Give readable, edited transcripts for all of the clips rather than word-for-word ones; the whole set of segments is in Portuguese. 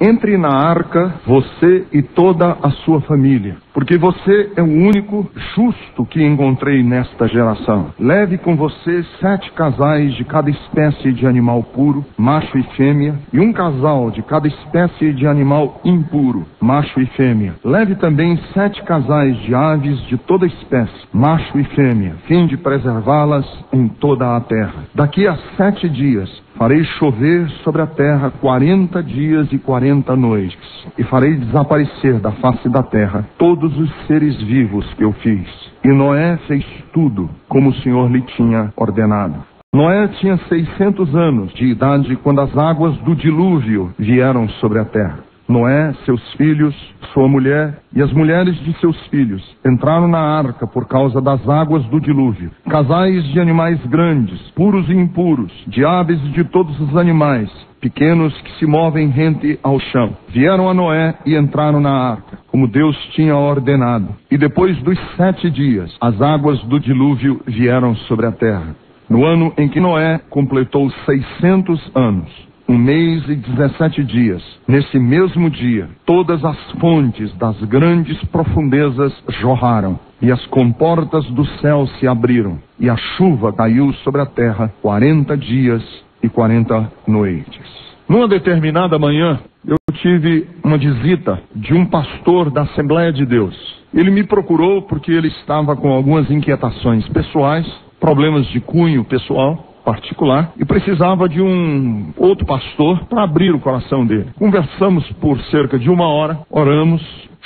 entre na arca, você e toda a sua família, porque você é o único justo que encontrei nesta geração. Leve com você 7 casais de cada espécie de animal puro, macho e fêmea, e um casal de cada espécie de animal impuro, macho e fêmea. Leve também 7 casais de aves de toda espécie, macho e fêmea, fim de preservá-las em toda a terra. Daqui a 7 dias farei chover sobre a terra 40 dias e 40 noites, e farei desaparecer da face da terra todos os seres vivos que eu fiz. E Noé fez tudo como o Senhor lhe tinha ordenado. Noé tinha 600 anos de idade quando as águas do dilúvio vieram sobre a terra. Noé, seus filhos, sua mulher e as mulheres de seus filhos entraram na arca por causa das águas do dilúvio. Casais de animais grandes, puros e impuros, de aves e de todos os animais, pequenos que se movem rente ao chão, vieram a Noé e entraram na arca, como Deus tinha ordenado. E depois dos 7 dias, as águas do dilúvio vieram sobre a terra. No ano em que Noé completou 600 anos, 1 mês e 17 dias, nesse mesmo dia, todas as fontes das grandes profundezas jorraram, e as comportas do céu se abriram, e a chuva caiu sobre a terra 40 dias e 40 noites. Numa determinada manhã, eu tive uma visita de um pastor da Assembleia de Deus. Ele me procurou porque ele estava com algumas inquietações pessoais, problemas de cunho pessoal, particular, e precisava de um outro pastor para abrir o coração dele. Conversamos por cerca de 1 hora, oramos,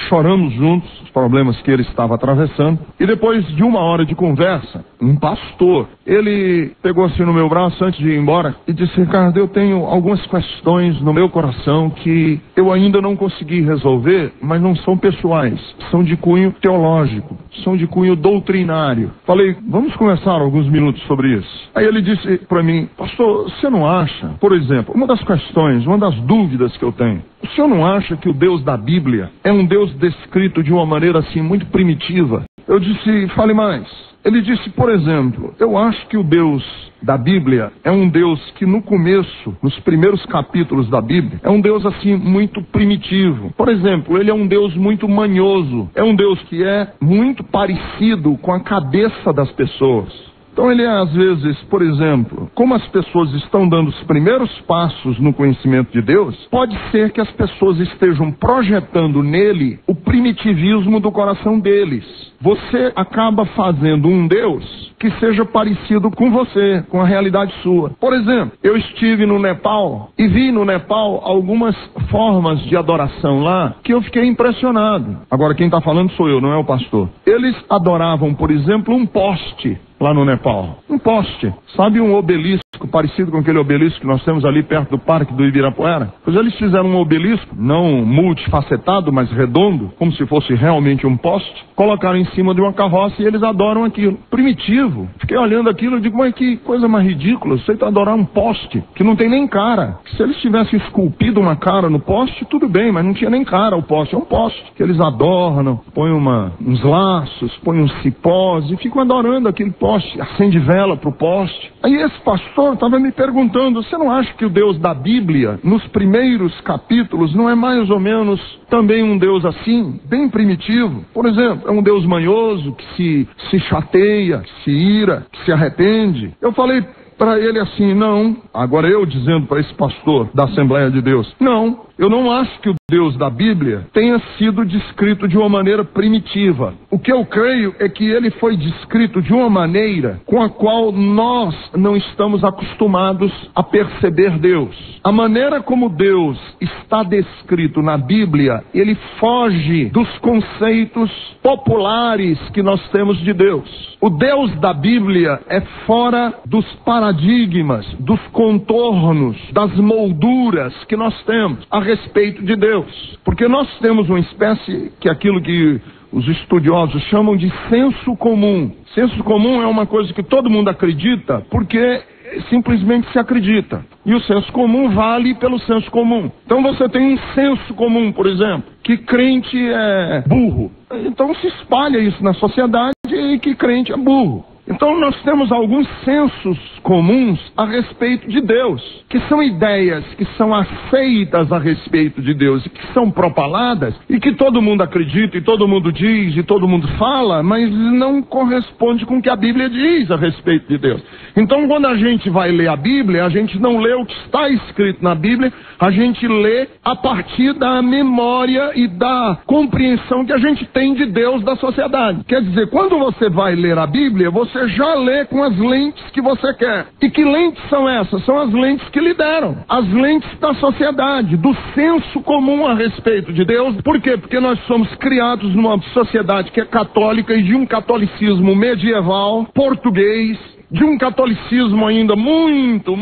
choramos juntos os problemas que ele estava atravessando, e depois de 1 hora de conversa, um pastor, ele pegou assim no meu braço antes de ir embora e disse: Ricardo, eu tenho algumas questões no meu coração que eu ainda não consegui resolver, mas não são pessoais, são de cunho teológico, são de cunho doutrinário. Falei, vamos conversar alguns minutos sobre isso. Aí ele disse para mim: pastor, você não acha, por exemplo, uma das questões, uma das dúvidas que eu tenho, o senhor não acha que o Deus da Bíblia é um Deus descrito de uma maneira assim muito primitiva? Eu disse, fale mais. Ele disse, por exemplo, eu acho que o Deus da Bíblia é um Deus que no começo, nos primeiros capítulos da Bíblia, é um Deus assim muito primitivo. Por exemplo, ele é um Deus muito manhoso, é um Deus que é muito parecido com a cabeça das pessoas. Então ele às vezes, por exemplo, como as pessoas estão dando os primeiros passos no conhecimento de Deus, pode ser que as pessoas estejam projetando nele o primitivismo do coração deles. Você acaba fazendo um Deus que seja parecido com você, com a realidade sua. Por exemplo, eu estive no Nepal e vi no Nepal algumas formas de adoração lá que eu fiquei impressionado. Agora quem está falando sou eu, não é o pastor. Eles adoravam, por exemplo, um poste lá no Nepal. Um poste. Sabe um obelisco parecido com aquele obelisco que nós temos ali perto do Parque do Ibirapuera? Pois eles fizeram um obelisco, não multifacetado, mas redondo, como se fosse realmente um poste, colocaram em cima de uma carroça e eles adoram aquilo. Primitivo. Fiquei olhando aquilo e digo, mas que coisa mais ridícula, você está adorar um poste que não tem nem cara. Se eles tivessem esculpido uma cara no poste, tudo bem, mas não tinha nem cara o poste. É um poste que eles adornam, põem uns laços, põem uns cipós e ficam adorando aquele poste, acende vela pro poste. Aí esse pastor estava me perguntando, você não acha que o Deus da Bíblia, nos primeiros capítulos, não é mais ou menos também um Deus assim, bem primitivo? Por exemplo, é um Deus manhoso, que se chateia, que se ira, que se arrepende. Eu falei para ele assim, não, agora eu dizendo para esse pastor da Assembleia de Deus, não, eu não acho que o Deus da Bíblia tenha sido descrito de uma maneira primitiva. O que eu creio é que ele foi descrito de uma maneira com a qual nós não estamos acostumados a perceber Deus. A maneira como Deus está descrito na Bíblia, ele foge dos conceitos populares que nós temos de Deus. O Deus da Bíblia é fora dos paradigmas, dos contornos, das molduras que nós temos a respeito de Deus. Porque nós temos uma espécie que é aquilo que os estudiosos chamam de senso comum. Senso comum é uma coisa que todo mundo acredita porque simplesmente se acredita. E o senso comum vale pelo senso comum. Então você tem um senso comum, por exemplo, que crente é burro. Então se espalha isso na sociedade e que crente é burro. Então nós temos alguns sensos comuns a respeito de Deus, que são ideias que são aceitas a respeito de Deus e que são propaladas e que todo mundo acredita e todo mundo diz e todo mundo fala, mas não corresponde com o que a Bíblia diz a respeito de Deus. Então quando a gente vai ler a Bíblia, a gente não lê o que está escrito na Bíblia, a gente lê a partir da memória e da compreensão que a gente tem de Deus da sociedade. Quer dizer, quando você vai ler a Bíblia, você já lê com as lentes que você quer. E que lentes são essas? São as lentes que lhe deram. As lentes da sociedade, do senso comum a respeito de Deus. Por quê? Porque nós somos criados numa sociedade que é católica e de um catolicismo medieval, português, de um catolicismo ainda muito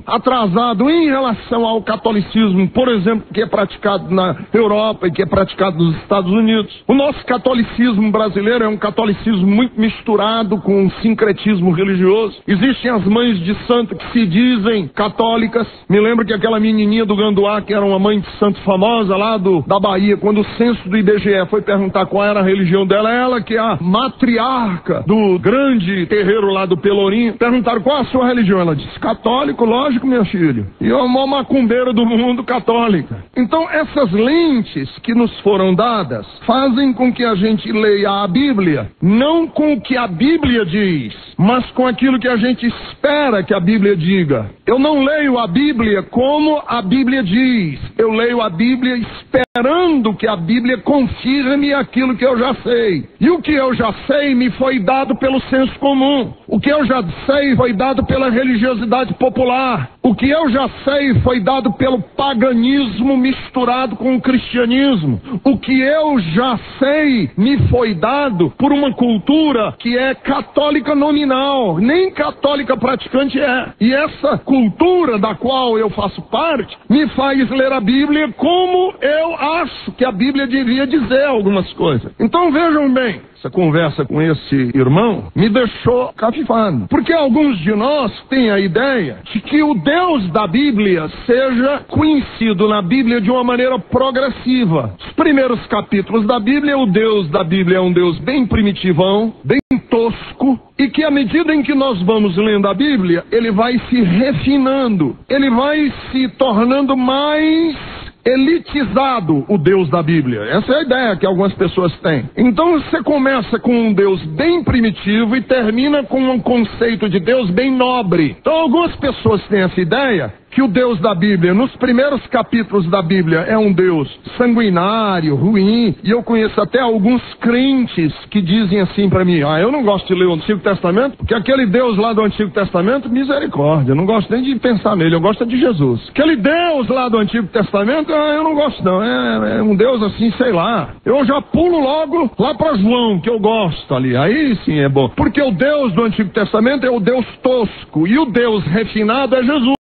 atrasado em relação ao catolicismo, por exemplo, que é praticado na Europa e que é praticado nos Estados Unidos. O nosso catolicismo brasileiro é um catolicismo muito misturado com um sincretismo religioso. Existem as mães de santo que se dizem católicas. Me lembro que aquela menininha do Ganduá, que era uma mãe de santo famosa lá da Bahia, quando o censo do IBGE foi perguntar qual era a religião dela, ela que é a matriarca do grande terreiro lá do Pelourinho, perguntaram qual a sua religião. Ela disse, católico, lógico, meu filho. E eu uma macumbeira do mundo católica. Então essas lentes que nos foram dadas fazem com que a gente leia a Bíblia não com o que a Bíblia diz, mas com aquilo que a gente espera que a Bíblia diga. Eu não leio a Bíblia como a Bíblia diz. Eu leio a Bíblia esperando que a Bíblia confirme aquilo que eu já sei. E o que eu já sei me foi dado pelo senso comum. O que eu já sei foi dado pela religiosidade popular. O que eu já sei foi dado pelo paganismo misturado com o cristianismo. O que eu já sei me foi dado por uma cultura que é católica nominal, nem católica praticante é. E essa cultura da qual eu faço parte me faz ler a Bíblia como eu acho que a Bíblia devia dizer algumas coisas. Então vejam bem, essa conversa com esse irmão me deixou cafifado. Porque alguns de nós têm a ideia de que o Deus da Bíblia seja conhecido na Bíblia de uma maneira progressiva. Os primeiros capítulos da Bíblia, o Deus da Bíblia é um Deus bem primitivão, bem tosco, e que à medida em que nós vamos lendo a Bíblia, ele vai se refinando, ele vai se tornando mais elitizado, o Deus da Bíblia. Essa é a ideia que algumas pessoas têm. Então você começa com um Deus bem primitivo e termina com um conceito de Deus bem nobre. Então algumas pessoas têm essa ideia que o Deus da Bíblia, nos primeiros capítulos da Bíblia, é um Deus sanguinário, ruim, e eu conheço até alguns crentes que dizem assim para mim, eu não gosto de ler o Antigo Testamento, porque aquele Deus lá do Antigo Testamento, misericórdia, eu não gosto nem de pensar nele, eu gosto de Jesus. Aquele Deus lá do Antigo Testamento, eu não gosto não, é um Deus assim, sei lá. Eu já pulo logo lá para João, que eu gosto ali, aí sim é bom. Porque o Deus do Antigo Testamento é o Deus tosco, e o Deus refinado é Jesus.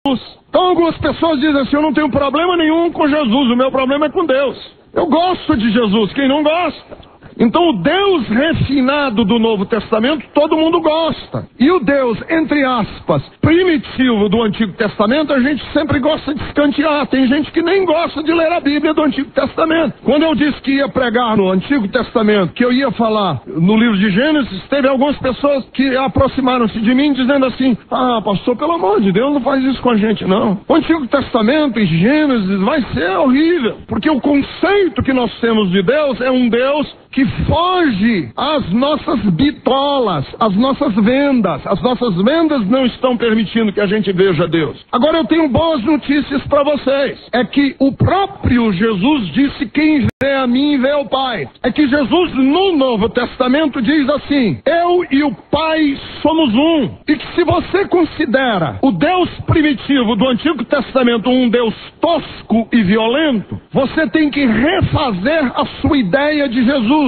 Então algumas pessoas dizem assim, eu não tenho problema nenhum com Jesus, o meu problema é com Deus. Eu gosto de Jesus, quem não gosta? Então o Deus refinado do Novo Testamento, todo mundo gosta. E o Deus, entre aspas, primitivo do Antigo Testamento, a gente sempre gosta de escantear. Tem gente que nem gosta de ler a Bíblia do Antigo Testamento. Quando eu disse que ia pregar no Antigo Testamento, que eu ia falar no livro de Gênesis, teve algumas pessoas que aproximaram-se de mim dizendo assim, pastor, pelo amor de Deus, não faz isso com a gente não. O Antigo Testamento e Gênesis vai ser horrível, porque o conceito que nós temos de Deus é um Deus que foge às nossas bitolas, às nossas vendas. As nossas vendas não estão permitindo que a gente veja Deus. Agora eu tenho boas notícias para vocês. É que o próprio Jesus disse, quem vê a mim vê o Pai. É que Jesus no Novo Testamento diz assim, eu e o Pai somos um. E que se você considera o Deus primitivo do Antigo Testamento um Deus tosco e violento, você tem que refazer a sua ideia de Jesus.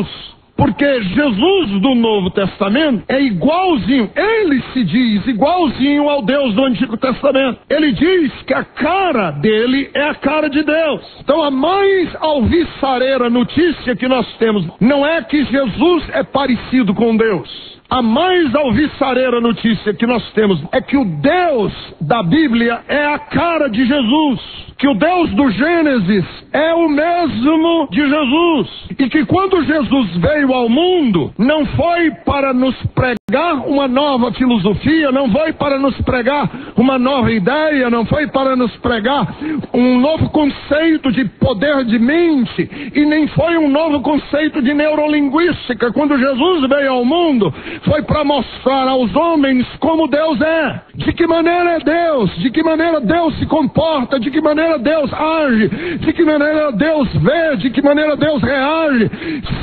Porque Jesus do Novo Testamento é igualzinho, ele se diz igualzinho ao Deus do Antigo Testamento. Ele diz que a cara dele é a cara de Deus. Então a mais alvissareira notícia que nós temos não é que Jesus é parecido com Deus. A mais alvissareira notícia que nós temos é que o Deus da Bíblia é a cara de Jesus. Que o Deus do Gênesis é o mesmo de Jesus. E que quando Jesus veio ao mundo, não foi para nos pregar uma nova filosofia, não foi para nos pregar uma nova ideia, não foi para nos pregar um novo conceito de poder de mente, e nem foi um novo conceito de neurolinguística. Quando Jesus veio ao mundo, foi para mostrar aos homens como Deus é, de que maneira é Deus, de que maneira Deus se comporta, de que maneira Deus age, de que maneira Deus vê, de que maneira Deus reage.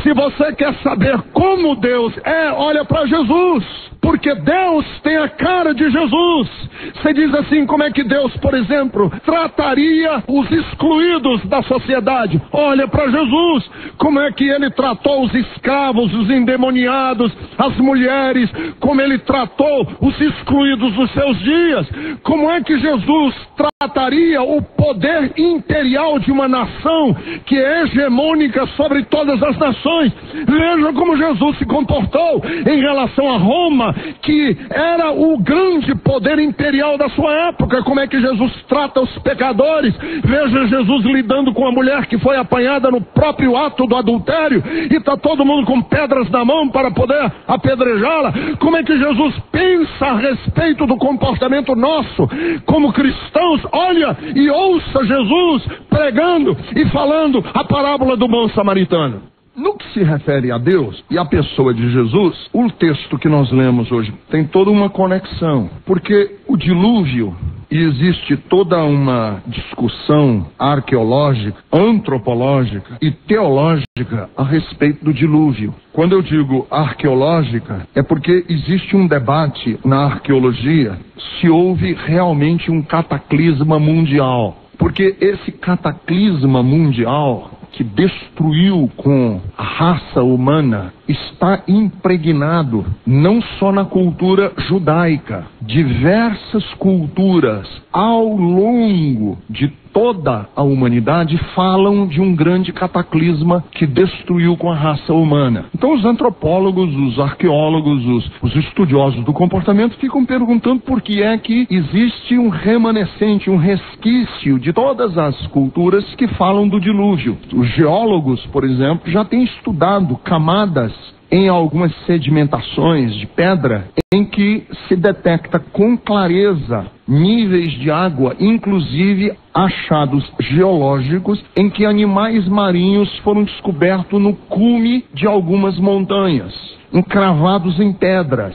Se você quer saber como Deus é, olha para Jesus. Porque Deus tem a cara de Jesus. Você diz assim, como é que Deus, por exemplo, trataria os excluídos da sociedade? Olha para Jesus, como é que ele tratou os escravos, os endemoniados, as mulheres, como ele tratou os excluídos dos seus dias. Como é que Jesus trataria o poder imperial de uma nação que é hegemônica sobre todas as nações? Veja como Jesus se comportou em relação a Roma, que era o grande poder imperial da sua época. Como é que Jesus trata os pecadores? Veja Jesus lidando com a mulher que foi apanhada no próprio ato do adultério e está todo mundo com pedras na mão para poder apedrejá-la. Como é que Jesus pensa a respeito do comportamento nosso como cristãos? Olha e ouça Jesus pregando e falando a parábola do bom samaritano. No que se refere a Deus e à pessoa de Jesus, o texto que nós lemos hoje tem toda uma conexão, porque o dilúvio, e existe toda uma discussão arqueológica, antropológica e teológica a respeito do dilúvio. Quando eu digo arqueológica, é porque existe um debate na arqueologia se houve realmente um cataclisma mundial. Porque esse cataclisma mundial que destruiu com a raça humana está impregnado não só na cultura judaica. Diversas culturas ao longo de toda a humanidade falam de um grande cataclisma que destruiu com a raça humana. Então os antropólogos, os arqueólogos, os estudiosos do comportamento ficam perguntando por que é que existe um remanescente, um resquício de todas as culturas que falam do dilúvio. Os geólogos, por exemplo, já têm estudado camadas em algumas sedimentações de pedra em que se detecta com clareza níveis de água, inclusive achados geológicos em que animais marinhos foram descobertos no cume de algumas montanhas, encravados em pedras.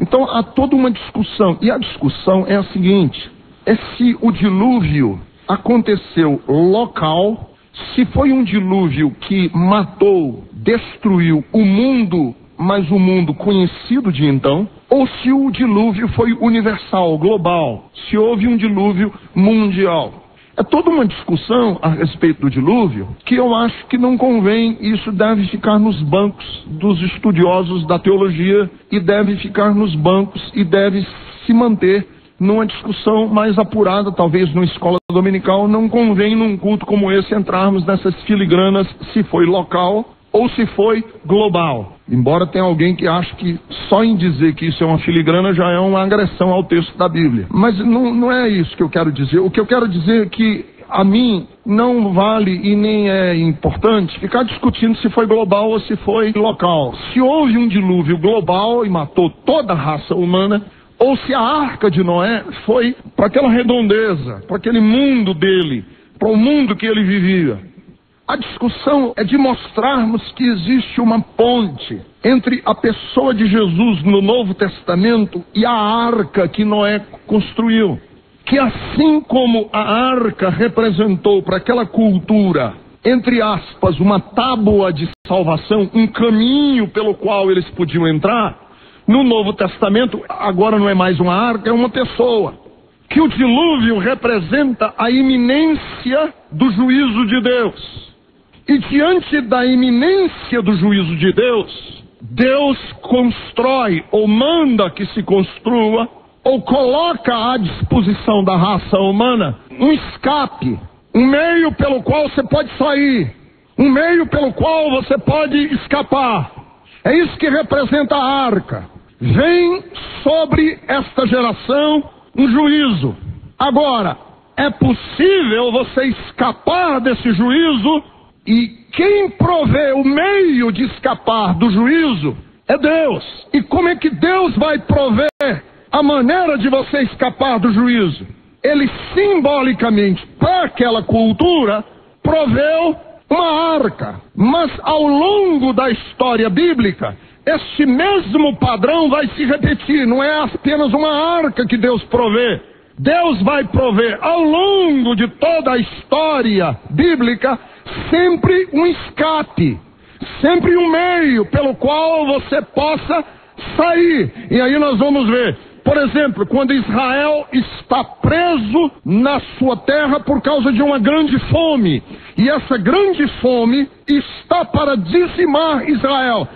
Então há toda uma discussão, e a discussão é a seguinte: é se o dilúvio aconteceu local, se foi um dilúvio que matou, destruiu o mundo, mas o mundo conhecido de então, ou se o dilúvio foi universal, global, se houve um dilúvio mundial. É toda uma discussão a respeito do dilúvio que eu acho que não convém. Isso deve ficar nos bancos dos estudiosos da teologia e deve ficar nos bancos e deve se manter numa discussão mais apurada, talvez numa escola dominical. Não convém num culto como esse entrarmos nessas filigranas se foi local ou se foi global. Embora tenha alguém que ache que só em dizer que isso é uma filigrana já é uma agressão ao texto da Bíblia. Mas não é isso que eu quero dizer. O que eu quero dizer é que a mim não vale e nem é importante ficar discutindo se foi global ou se foi local. Se houve um dilúvio global e matou toda a raça humana, ou se a arca de Noé foi para aquela redondeza, para aquele mundo dele, para o mundo que ele vivia. A discussão é de mostrarmos que existe uma ponte entre a pessoa de Jesus no Novo Testamento e a arca que Noé construiu. Que assim como a arca representou para aquela cultura, entre aspas, uma tábua de salvação, um caminho pelo qual eles podiam entrar, no Novo Testamento agora não é mais uma arca, é uma pessoa. Que o dilúvio representa a iminência do juízo de Deus. E diante da iminência do juízo de Deus, Deus constrói ou manda que se construa ou coloca à disposição da raça humana um escape, um meio pelo qual você pode sair, um meio pelo qual você pode escapar. É isso que representa a arca. Vem sobre esta geração um juízo. Agora, é possível você escapar desse juízo? E quem provê o meio de escapar do juízo é Deus. E como é que Deus vai prover a maneira de você escapar do juízo? Ele simbolicamente, para aquela cultura, proveu uma arca. Mas ao longo da história bíblica, este mesmo padrão vai se repetir. Não é apenas uma arca que Deus provê. Deus vai prover ao longo de toda a história bíblica sempre um escape, sempre um meio pelo qual você possa sair. E aí nós vamos ver, por exemplo, quando Israel está preso na sua terra por causa de uma grande fome, e essa grande fome está para dizimar Israel.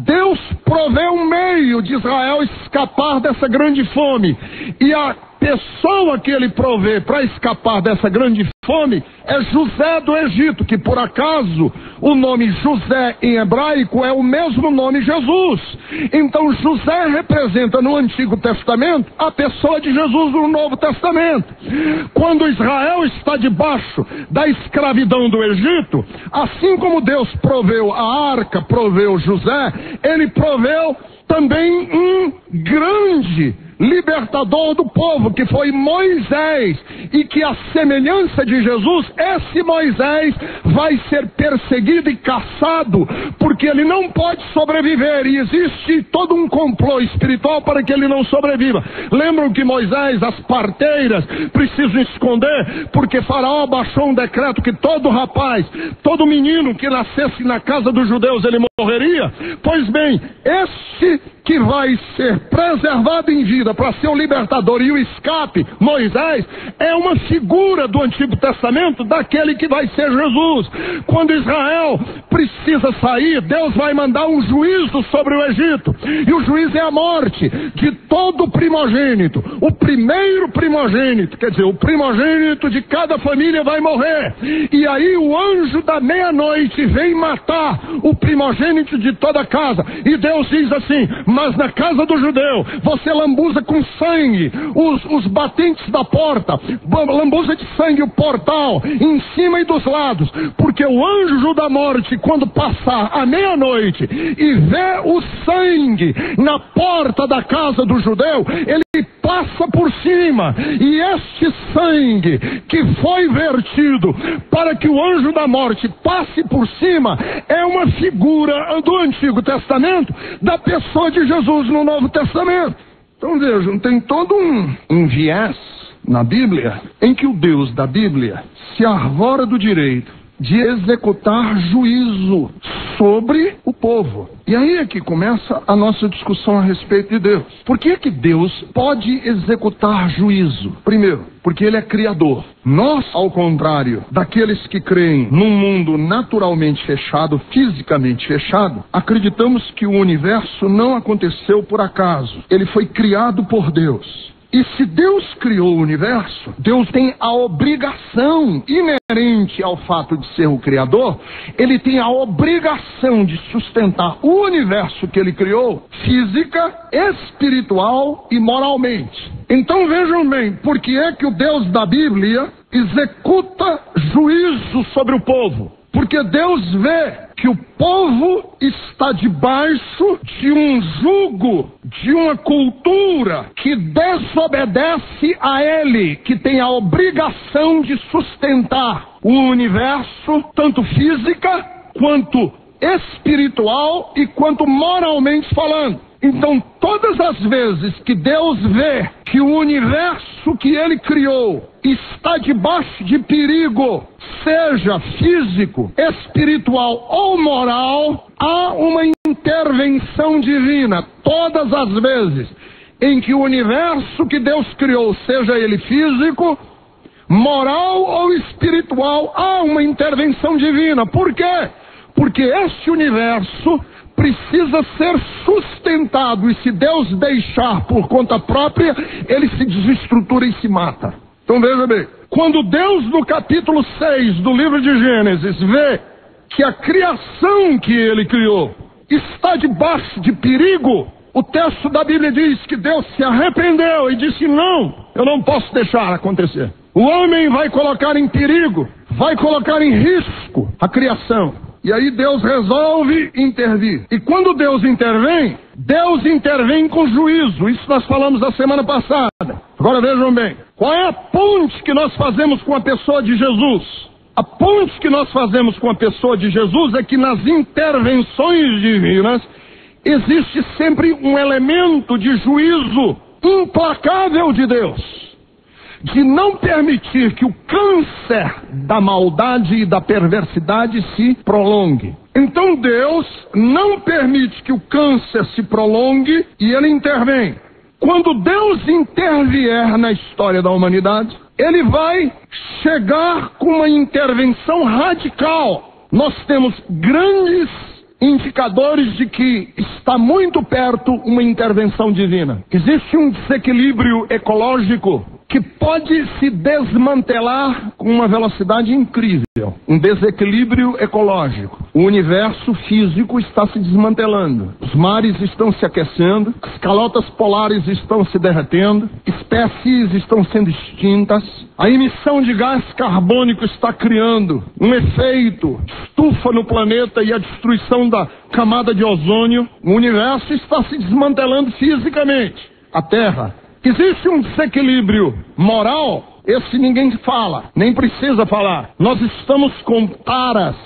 Deus provê um meio de Israel escapar dessa grande fome, e a pessoa que ele provê para escapar dessa grande fome é José do Egito, que por acaso o nome José em hebraico é o mesmo nome Jesus. Então José representa no Antigo Testamento a pessoa de Jesus no Novo Testamento. Quando Israel está debaixo da escravidão do Egito, assim como Deus proveu a arca, proveu José, ele proveu também um grande libertador do povo, que foi Moisés, e que a semelhança de Jesus, esse Moisés vai ser perseguido e caçado, porque ele não pode sobreviver, e existe todo um complô espiritual para que ele não sobreviva. Lembram que Moisés, as parteiras precisam esconder, porque Faraó baixou um decreto que todo rapaz, todo menino que nascesse na casa dos judeus, ele morreria? Pois bem, este que vai ser preservado em vida para ser o libertador e o escape, Moisés, é uma figura do Antigo Testamento daquele que vai ser Jesus. Quando Israel precisa sair, Deus vai mandar um juízo sobre o Egito, e o juízo é a morte de todo primogênito. O primeiro primogênito, quer dizer, o primogênito de cada família vai morrer, e aí o anjo da meia-noite vem matar o primogênito de toda a casa, e Deus diz assim: mas na casa do judeu, você lambuza com sangue os batentes da porta, lambuza de sangue o portal, em cima e dos lados, porque o anjo da morte, quando passar a meia-noite e vê o sangue na porta da casa do judeu, ele passa por cima, e este sangue que foi vertido para que o anjo da morte passe por cima é uma figura do Antigo Testamento da pessoa de Jesus no Novo Testamento. Então vejam, tem todo um viés na Bíblia em que o Deus da Bíblia se arvora do direito de executar juízo sobre o povo. E aí é que começa a nossa discussão a respeito de Deus. Por que que Deus pode executar juízo? Primeiro, porque Ele é criador. Nós, ao contrário daqueles que creem num mundo naturalmente fechado, fisicamente fechado, acreditamos que o universo não aconteceu por acaso. Ele foi criado por Deus. E se Deus criou o universo, Deus tem a obrigação inerente ao fato de ser o Criador, Ele tem a obrigação de sustentar o universo que Ele criou, física, espiritual e moralmente. Então vejam bem, por que é que o Deus da Bíblia executa juízo sobre o povo? Porque Deus vê que o povo está debaixo de um jugo, de uma cultura que desobedece a Ele, que tem a obrigação de sustentar o universo, tanto física, quanto espiritual e quanto moralmente falando. Então, todas as vezes que Deus vê que o universo que Ele criou está debaixo de perigo, seja físico, espiritual ou moral, há uma intervenção divina. Todas as vezes em que o universo que Deus criou, seja ele físico, moral ou espiritual, há uma intervenção divina. Por quê? Porque este universo precisa ser sustentado, e se Deus deixar por conta própria, ele se desestrutura e se mata. Então veja bem, quando Deus no capítulo 6 do livro de Gênesis vê que a criação que Ele criou está debaixo de perigo, o texto da Bíblia diz que Deus se arrependeu e disse: não, eu não posso deixar acontecer. O homem vai colocar em perigo, vai colocar em risco a criação. E aí Deus resolve intervir. E quando Deus intervém com juízo. Isso nós falamos na semana passada. Agora vejam bem, qual é a ponte que nós fazemos com a pessoa de Jesus? A ponte que nós fazemos com a pessoa de Jesus é que nas intervenções divinas existe sempre um elemento de juízo implacável de Deus, de não permitir que o câncer da maldade e da perversidade se prolongue. Então Deus não permite que o câncer se prolongue e ele intervém. Quando Deus intervier na história da humanidade, ele vai chegar com uma intervenção radical. Nós temos grandes indicadores de que está muito perto uma intervenção divina. Existe um desequilíbrio ecológico que pode se desmantelar com uma velocidade incrível. Um desequilíbrio ecológico. O universo físico está se desmantelando. Os mares estão se aquecendo, as calotas polares estão se derretendo, espécies estão sendo extintas, a emissão de gás carbônico está criando um efeito estufa no planeta e a destruição da camada de ozônio. O universo está se desmantelando fisicamente. A Terra. Existe um desequilíbrio moral, esse ninguém fala, nem precisa falar. Nós estamos com taras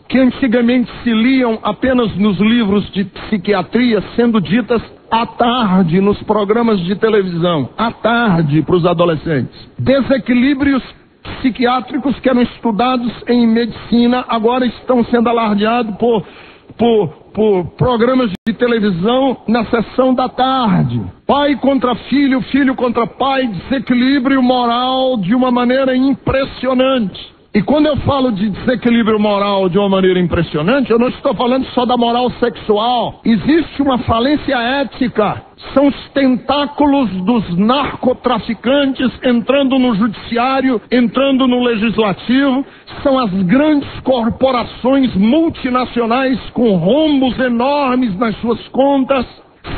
que antigamente se liam apenas nos livros de psiquiatria, sendo ditas à tarde nos programas de televisão, à tarde para os adolescentes. Desequilíbrios psiquiátricos que eram estudados em medicina agora estão sendo alardeados por programas de televisão na sessão da tarde. Pai contra filho, filho contra pai, desequilíbrio moral de uma maneira impressionante. E quando eu falo de desequilíbrio moral de uma maneira impressionante, eu não estou falando só da moral sexual. Existe uma falência ética. São os tentáculos dos narcotraficantes entrando no judiciário, entrando no legislativo. São as grandes corporações multinacionais com rombos enormes nas suas contas.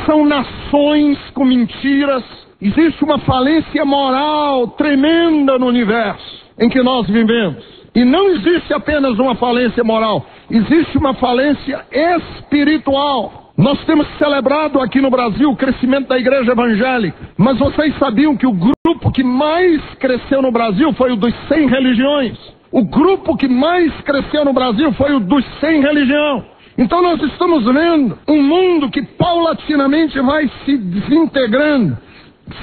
São nações com mentiras. Existe uma falência moral tremenda no universo em que nós vivemos. E não existe apenas uma falência moral, existe uma falência espiritual. Nós temos celebrado aqui no Brasil o crescimento da igreja evangélica, mas vocês sabiam que o grupo que mais cresceu no Brasil foi o dos sem religiões? O grupo que mais cresceu no Brasil foi o dos sem religião. Então nós estamos vendo um mundo que paulatinamente vai se desintegrando,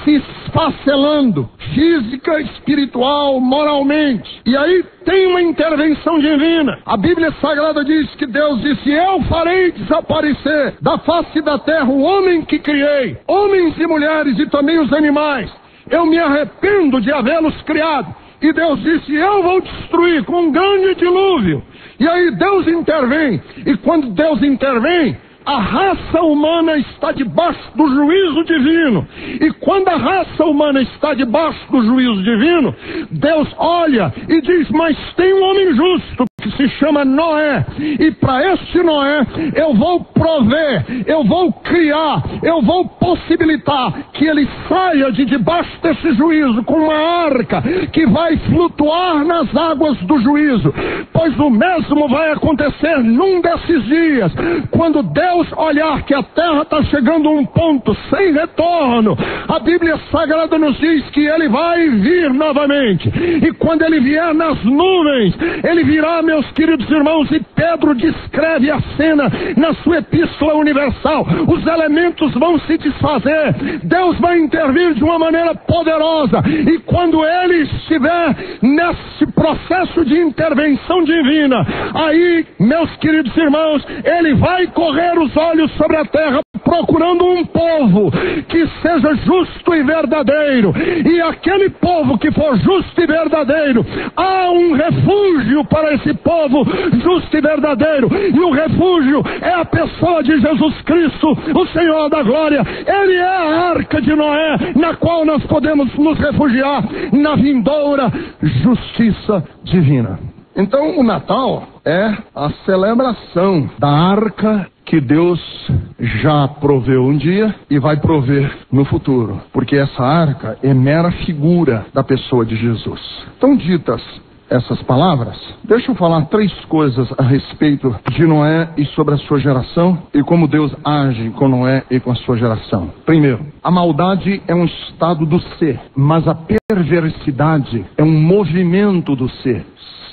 se esfacelando, física, espiritual, moralmente. E aí tem uma intervenção divina. A Bíblia Sagrada diz que Deus disse: eu farei desaparecer da face da terra o homem que criei, homens e mulheres e também os animais. Eu me arrependo de havê-los criado. E Deus disse: eu vou destruir com um grande dilúvio. E aí Deus intervém. E quando Deus intervém, a raça humana está debaixo do juízo divino. E quando a raça humana está debaixo do juízo divino, Deus olha e diz: mas tem um homem justo que se chama Noé. E para este Noé eu vou prover, eu vou criar, eu vou possibilitar que ele saia de debaixo desse juízo com uma arca que vai flutuar nas águas do juízo. Pois o mesmo vai acontecer num desses dias, quando Deus olhar que a terra está chegando a um ponto sem retorno. A Bíblia Sagrada nos diz que ele vai vir novamente. E quando ele vier nas nuvens, ele virá, meus queridos irmãos, e Pedro descreve a cena na sua epístola universal. Os elementos vão se desfazer. Deus vai intervir de uma maneira poderosa. E quando ele estiver nesse processo de intervenção divina, aí, meus queridos irmãos, ele vai correr os olhos sobre a terra procurando um povo que seja justo e verdadeiro. E aquele povo que for justo e verdadeiro, há um refúgio para esse povo justo e verdadeiro. E o refúgio é a pessoa de Jesus Cristo, o Senhor da glória. Ele é a arca de Noé, na qual nós podemos nos refugiar na vindoura justiça divina. Então o Natal é a celebração da arca que Deus já proveu um dia e vai prover no futuro, porque essa arca é mera figura da pessoa de Jesus. Então, ditas essas palavras, deixa eu falar 3 coisas a respeito de Noé e sobre a sua geração e como Deus age com Noé e com a sua geração. Primeiro, a maldade é um estado do ser, mas a perversidade é um movimento do ser.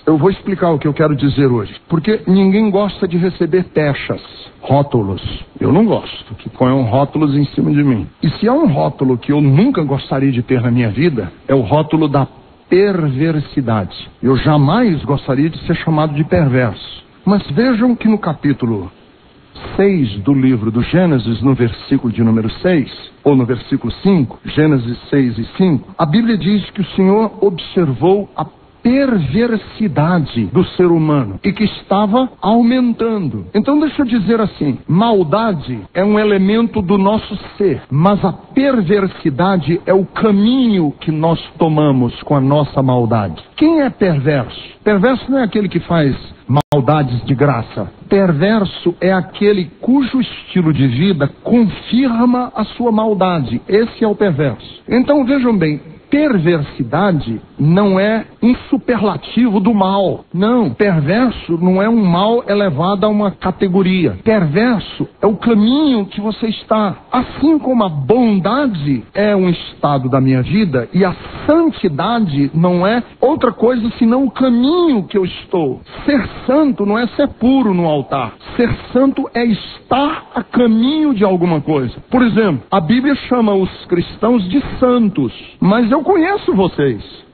Eu vou explicar o que eu quero dizer hoje, porque ninguém gosta de receber pechas, rótulos. Eu não gosto que ponham rótulos em cima de mim. E se há um rótulo que eu nunca gostaria de ter na minha vida, é o rótulo da perversidade. Eu jamais gostaria de ser chamado de perverso. Mas vejam que no capítulo 6 do livro do Gênesis, no versículo de número 6, ou no versículo 5, Gênesis 6 e 5, a Bíblia diz que o Senhor observou a perversidade do ser humano e que estava aumentando. Então deixa eu dizer assim, maldade é um elemento do nosso ser, mas a perversidade é o caminho que nós tomamos com a nossa maldade. Quem é perverso? Perverso não é aquele que faz maldades de graça. Perverso é aquele cujo estilo de vida confirma a sua maldade. Esse é o perverso. Então vejam bem, perversidade não é um superlativo do mal. Não, perverso não é um mal elevado a uma categoria. Perverso é o caminho que você está. Assim como a bondade é um estado da minha vida e a santidade não é outra coisa senão o caminho que eu estou. Ser santo não é ser puro no altar. Ser santo é estar a caminho de alguma coisa. Por exemplo, a Bíblia chama os cristãos de santos, mas eu conheço vocês.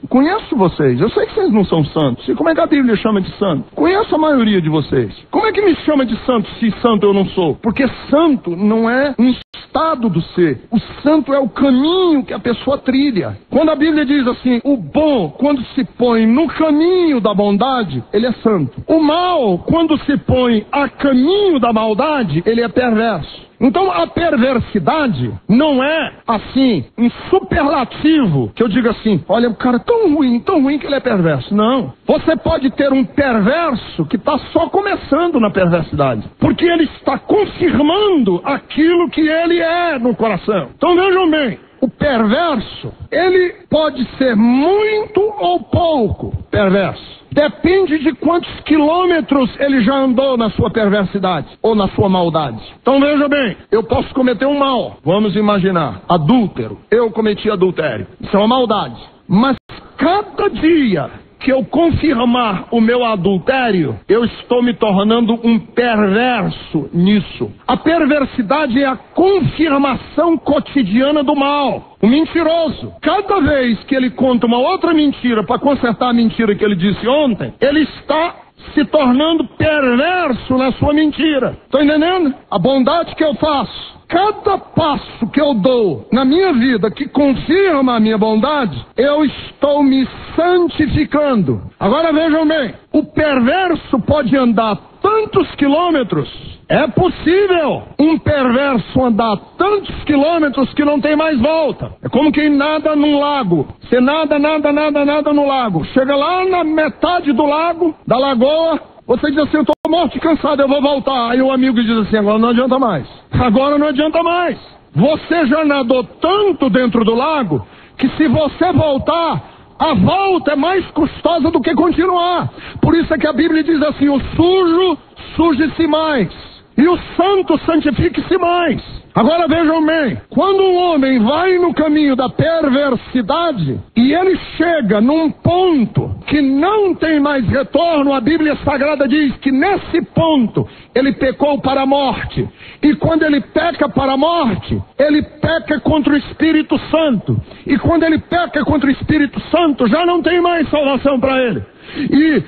Eu sei que vocês não são santos. E como é que a Bíblia chama de santo? Conheço a maioria de vocês. Como é que me chama de santo se santo eu não sou? Porque santo não é um estado do ser. O santo é o caminho que a pessoa trilha. Quando a Bíblia diz assim, o bom, quando se põe no caminho da bondade, ele é santo. O mal, quando se põe a caminho da maldade, ele é perverso. Então a perversidade não é assim, um superlativo, que eu diga assim, olha, o cara é tão ruim que ele é perverso. Não. Você pode ter um perverso que está só começando na perversidade, porque ele está confirmando aquilo que ele é no coração. Então vejam bem, o perverso, ele pode ser muito ou pouco perverso. Depende de quantos quilômetros ele já andou na sua perversidade ou na sua maldade. Então veja bem, eu posso cometer um mal. Vamos imaginar, adúltero. Eu cometi adultério. Isso é uma maldade. Mas cada dia que eu confirmar o meu adultério, eu estou me tornando um perverso nisso. A perversidade é a confirmação cotidiana do mal. O mentiroso, cada vez que ele conta uma outra mentira para consertar a mentira que ele disse ontem, ele está se tornando perverso na sua mentira. Estão entendendo? A bondade que eu faço, cada passo que eu dou na minha vida que confirma a minha bondade, eu estou me santificando. Agora vejam bem, o perverso pode andar tantos quilômetros, é possível um perverso andar tantos quilômetros que não tem mais volta. É como quem nada num lago. Você nada no lago. Chega lá na metade do lago, da lagoa, você diz assim, eu estou morto e cansado, eu vou voltar. Aí o amigo diz assim, agora não adianta mais. Agora não adianta mais. Você já nadou tanto dentro do lago, que se você voltar, a volta é mais custosa do que continuar. Por isso é que a Bíblia diz assim, o sujo, suje-se mais. E o santo, santifique-se mais. Agora vejam bem, quando um homem vai no caminho da perversidade e ele chega num ponto que não tem mais retorno, a Bíblia Sagrada diz que nesse ponto ele pecou para a morte. E quando ele peca para a morte, ele peca contra o Espírito Santo. E quando ele peca contra o Espírito Santo, já não tem mais salvação para ele.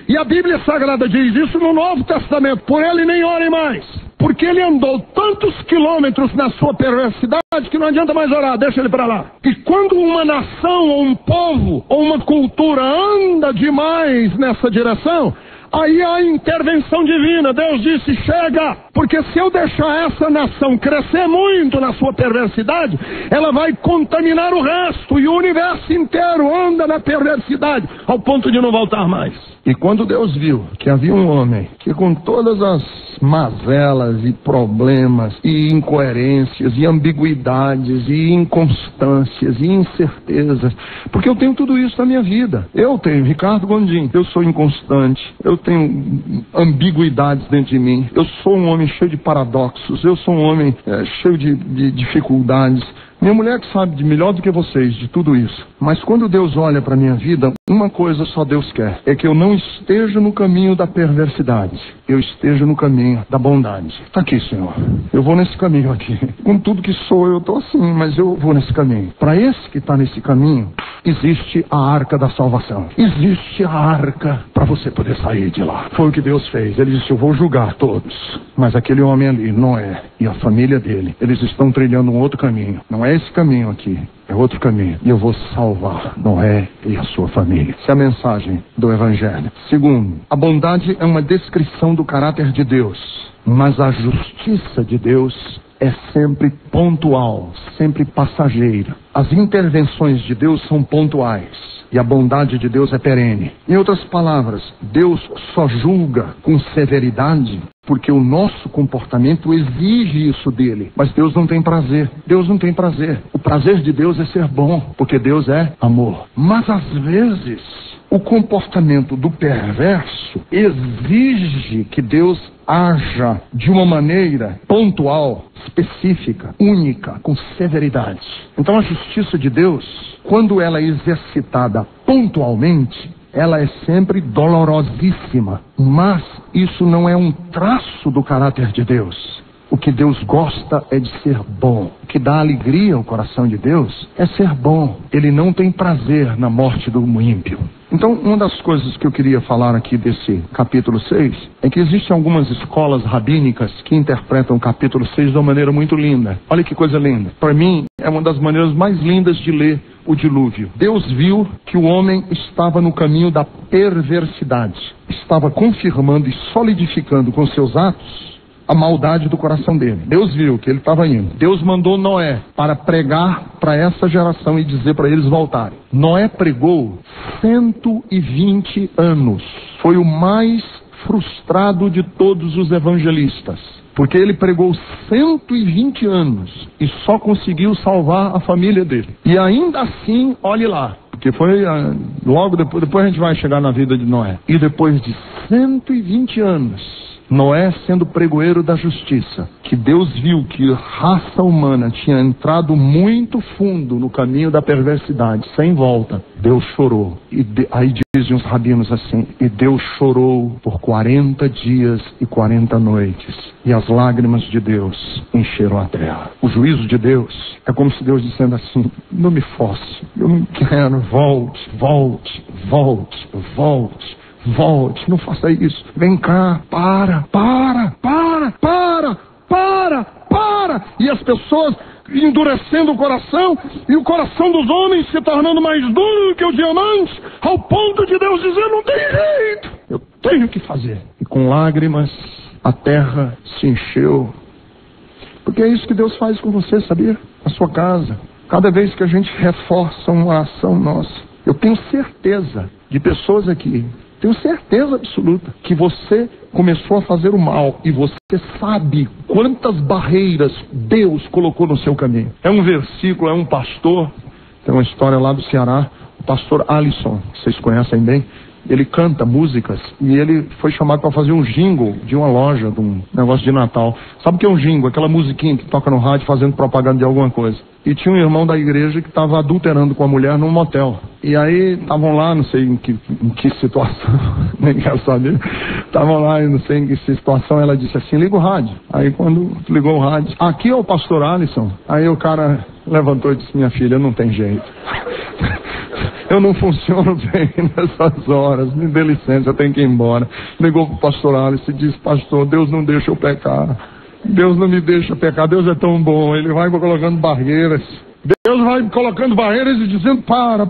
E a Bíblia Sagrada diz isso no Novo Testamento, por ele nem ore mais. Porque ele andou tantos quilômetros na sua perversidade que não adianta mais orar, deixa ele para lá. E quando uma nação, ou um povo, ou uma cultura anda demais nessa direção, aí há intervenção divina. Deus disse, chega, porque se eu deixar essa nação crescer muito na sua perversidade, ela vai contaminar o resto, e o universo inteiro anda na perversidade, ao ponto de não voltar mais. E quando Deus viu que havia um homem que com todas as mazelas e problemas e incoerências e ambiguidades e inconstâncias e incertezas, porque eu tenho tudo isso na minha vida. Eu tenho, Ricardo Gondim, eu sou inconstante, eu tenho ambiguidades dentro de mim, eu sou um homem cheio de paradoxos, eu sou um homem cheio de dificuldades. Minha mulher que sabe de melhor do que vocês de tudo isso. Mas quando Deus olha para a minha vida, uma coisa só Deus quer: é que eu não esteja no caminho da perversidade, eu esteja no caminho da bondade. Está aqui, Senhor, eu vou nesse caminho aqui. Com tudo que sou, eu estou assim, mas eu vou nesse caminho. Para esse que está nesse caminho, existe a arca da salvação. Existe a arca para você poder sair de lá. Foi o que Deus fez. Ele disse: eu vou julgar todos. Mas aquele homem ali, Noé, e a família dele, eles estão trilhando um outro caminho. Não é esse caminho aqui, é outro caminho. E eu vou salvar Noé e a sua família. Essa é a mensagem do Evangelho. Segundo, a bondade é uma descrição do caráter de Deus, mas a justiça de Deus é sempre pontual, sempre passageira. As intervenções de Deus são pontuais e a bondade de Deus é perene. Em outras palavras, Deus só julga com severidade porque o nosso comportamento exige isso dele. Mas Deus não tem prazer. Deus não tem prazer. O prazer de Deus é ser bom, porque Deus é amor. Mas às vezes o comportamento do perverso exige que Deus haja de uma maneira pontual, específica, única, com severidade. Então a justiça de Deus, quando ela é exercitada pontualmente, ela é sempre dolorosíssima. Mas isso não é um traço do caráter de Deus. O que Deus gosta é de ser bom. O que dá alegria ao coração de Deus é ser bom. Ele não tem prazer na morte do ímpio. Então, uma das coisas que eu queria falar aqui desse capítulo 6 é que existem algumas escolas rabínicas que interpretam o capítulo 6 de uma maneira muito linda. Olha que coisa linda. Para mim, é uma das maneiras mais lindas de ler o dilúvio. Deus viu que o homem estava no caminho da perversidade. Estava confirmando e solidificando com seus atos a maldade do coração dele. Deus viu que ele estava indo. Deus mandou Noé para pregar para essa geração e dizer para eles voltarem. Noé pregou 120 anos. Foi o mais frustrado de todos os evangelistas, porque ele pregou 120 anos e só conseguiu salvar a família dele. E ainda assim, olhe lá, porque foi logo depois a gente vai chegar na vida de Noé. E depois de 120 anos, Noé sendo pregoeiro da justiça, que Deus viu que a raça humana tinha entrado muito fundo no caminho da perversidade, sem volta, Deus chorou. Aí dizem os rabinos assim: e Deus chorou por 40 dias e 40 noites, e as lágrimas de Deus encheram a terra. O juízo de Deus é como se Deus dizendo assim: não me force, eu não quero, volte, volte, volte, volte. Volte, não faça isso. Vem cá, para. E as pessoas endurecendo o coração, e o coração dos homens se tornando mais duro que o diamante, ao ponto de Deus dizer: não tem jeito, eu tenho que fazer. E com lágrimas a terra se encheu. Porque é isso que Deus faz com você, sabia? A sua casa. Cada vez que a gente reforça uma ação nossa, eu tenho certeza de pessoas aqui, tenho certeza absoluta que você começou a fazer o mal e você sabe quantas barreiras Deus colocou no seu caminho. É um versículo, é um pastor, tem uma história lá do Ceará, o pastor Alisson, vocês conhecem bem. Ele canta músicas e ele foi chamado para fazer um jingle de uma loja, de um negócio de Natal. Sabe o que é um jingle? Aquela musiquinha que toca no rádio fazendo propaganda de alguma coisa. E tinha um irmão da igreja que estava adulterando com a mulher num motel. E aí estavam lá, não sei em que situação, nem quero saber. Estavam lá, não sei em que situação, ela disse assim: liga o rádio. Aí quando ligou o rádio: aqui é o pastor Alisson. Aí o cara levantou e disse: minha filha, não tem jeito. Eu não funciono bem nessas horas, me dê licença, eu tenho que ir embora. Ligou para o pastor Alisson e disse: pastor, Deus não deixa eu pecar. Deus não me deixa pecar, Deus é tão bom, Ele vai colocando barreiras. Deus vai colocando barreiras e dizendo: para,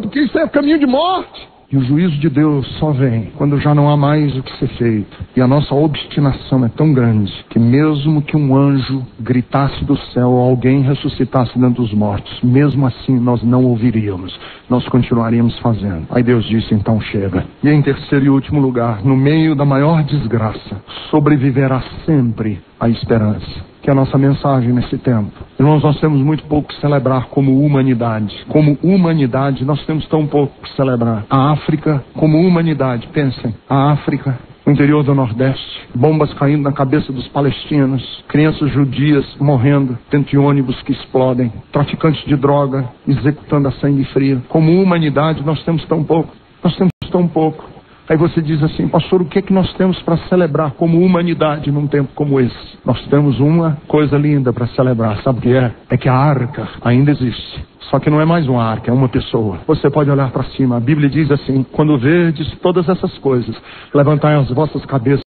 porque isso é caminho de morte. E o juízo de Deus só vem quando já não há mais o que ser feito. E a nossa obstinação é tão grande que mesmo que um anjo gritasse do céu ou alguém ressuscitasse dentro dos mortos, mesmo assim nós não ouviríamos. Nós continuaríamos fazendo. Aí Deus disse, então chega. E em terceiro e último lugar, no meio da maior desgraça, sobreviverá sempre a esperança. Que é a nossa mensagem nesse tempo. Irmãos, nós temos muito pouco que celebrar como humanidade. Como humanidade, nós temos tão pouco que celebrar. A África, como humanidade, pensem, a África, no interior do Nordeste, bombas caindo na cabeça dos palestinos, crianças judias morrendo dentro de ônibus que explodem, traficantes de droga executando a sangue frio. Como humanidade, nós temos tão pouco. Nós temos tão pouco. Aí você diz assim, pastor, o que é que nós temos para celebrar como humanidade num tempo como esse? Nós temos uma coisa linda para celebrar, sabe o que é? É que a arca ainda existe. Só que não é mais uma arca, é uma pessoa. Você pode olhar para cima, a Bíblia diz assim, quando verdes todas essas coisas, levantai as vossas cabeças